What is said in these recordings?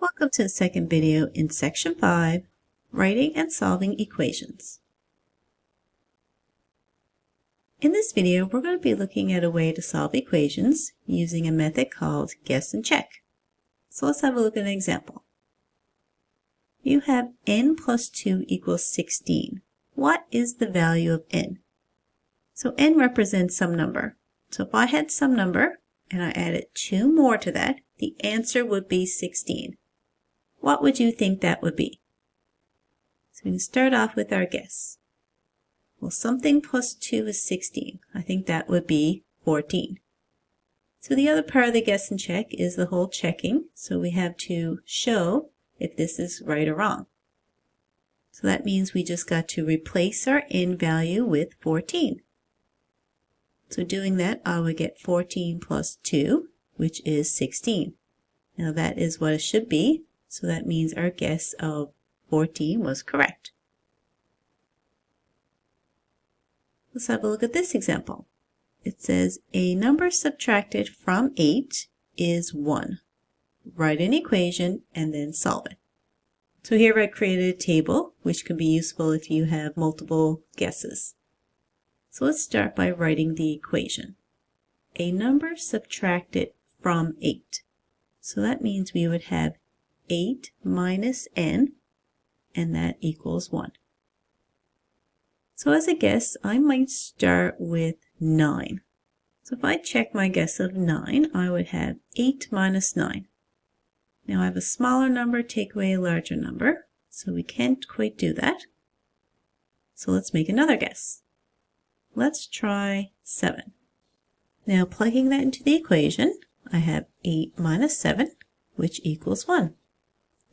Welcome to the second video in Section 5, Writing and Solving Equations. In this video, we're going to be looking at a way to solve equations using a method called guess and check. So let's have a look at an example. You have n plus 2 equals 16. What is the value of n? So n represents some number. So if I had some number and I added 2 more to that, the answer would be 16. What would you think that would be? So we can start off with our guess. Well, something plus 2 is 16. I think that would be 14. So the other part of the guess and check is the whole checking. So we have to show if this is right or wrong. So that means we just got to replace our n value with 14. So doing that, I would get 14 plus 2, which is 16. Now that is what it should be. So that means our guess of 14 was correct. Let's have a look at this example. It says a number subtracted from 8 is 1. Write an equation and then solve it. So here I created a table, which can be useful if you have multiple guesses. So let's start by writing the equation. A number subtracted from 8. So that means we would have 8 minus n, and that equals 1. So as a guess, I might start with 9. So if I check my guess of 9, I would have 8 minus 9. Now I have a smaller number take away a larger number, so we can't quite do that. So let's make another guess. Let's try 7. Now plugging that into the equation, I have 8 minus 7, which equals 1.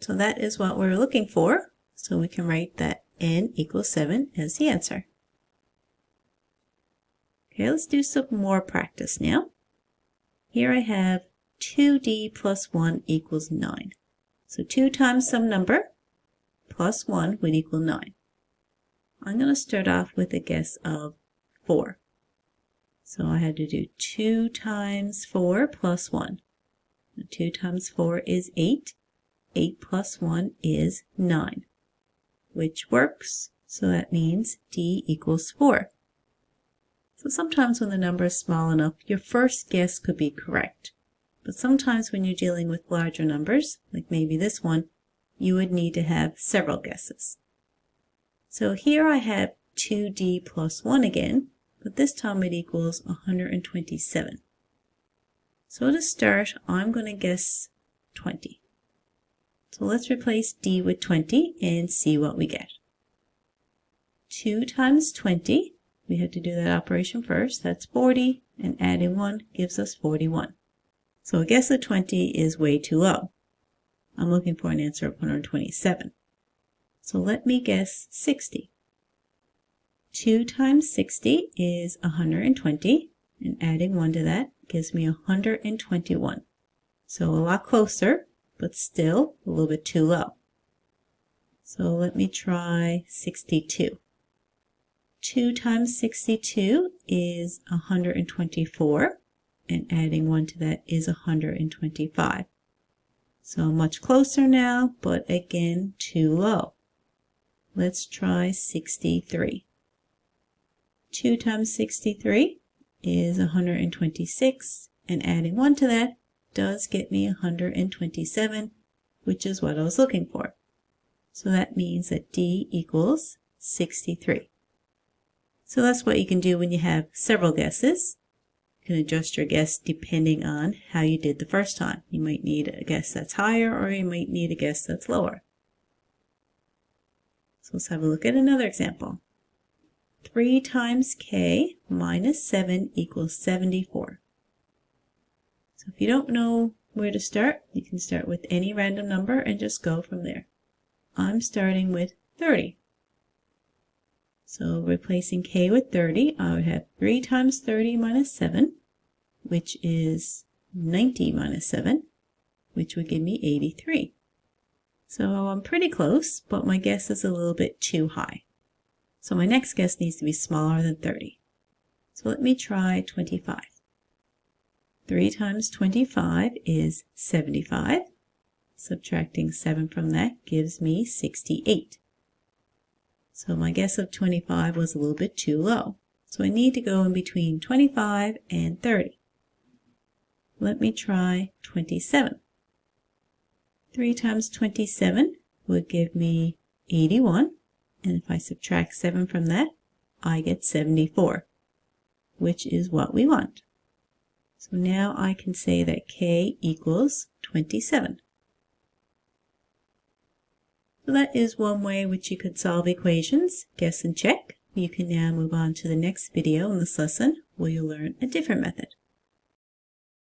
So that is what we're looking for. So we can write that n equals 7 as the answer. Okay, let's do some more practice now. Here I have 2d plus 1 equals 9. So 2 times some number plus 1 would equal 9. I'm going to start off with a guess of 4. So I had to do 2 times 4 plus 1. 2 times 4 is 8. 8 plus 1 is 9, which works. So that means d equals 4. So sometimes when the number is small enough, your first guess could be correct. But sometimes when you're dealing with larger numbers, like maybe this one, you would need to have several guesses. So here I have 2d plus 1 again, but this time it equals 127. So to start, I'm going to guess 20. So let's replace d with 20 and see what we get. 2 times 20, we have to do that operation first, that's 40, and adding 1 gives us 41. So a guess of 20 is way too low. I'm looking for an answer of 127. So let me guess 60. 2 times 60 is 120, and adding 1 to that gives me 121. So a lot closer, but still a little bit too low. So let me try 62. 2 times 62 is 124, and adding 1 to that is 125. So much closer now, but again too low. Let's try 63. 2 times 63 is 126, and adding 1 to that does get me 127, which is what I was looking for. So that means that d equals 63. So that's what you can do when you have several guesses. You can adjust your guess depending on how you did the first time. You might need a guess that's higher, or you might need a guess that's lower. So let's have a look at another example. 3 times k minus 7 equals 74. So if you don't know where to start, you can start with any random number and just go from there. I'm starting with 30. So replacing k with 30, I would have 3 times 30 minus 7, which is 90 minus 7, which would give me 83. So I'm pretty close, but my guess is a little bit too high. So my next guess needs to be smaller than 30. So let me try 25. 3 times 25 is 75. Subtracting 7 from that gives me 68. So my guess of 25 was a little bit too low. So I need to go in between 25 and 30. Let me try 27. 3 times 27 would give me 81. And if I subtract 7 from that, I get 74, which is what we want. So now I can say that k equals 27. So that is one way which you could solve equations, guess and check. You can now move on to the next video in this lesson where you'll learn a different method.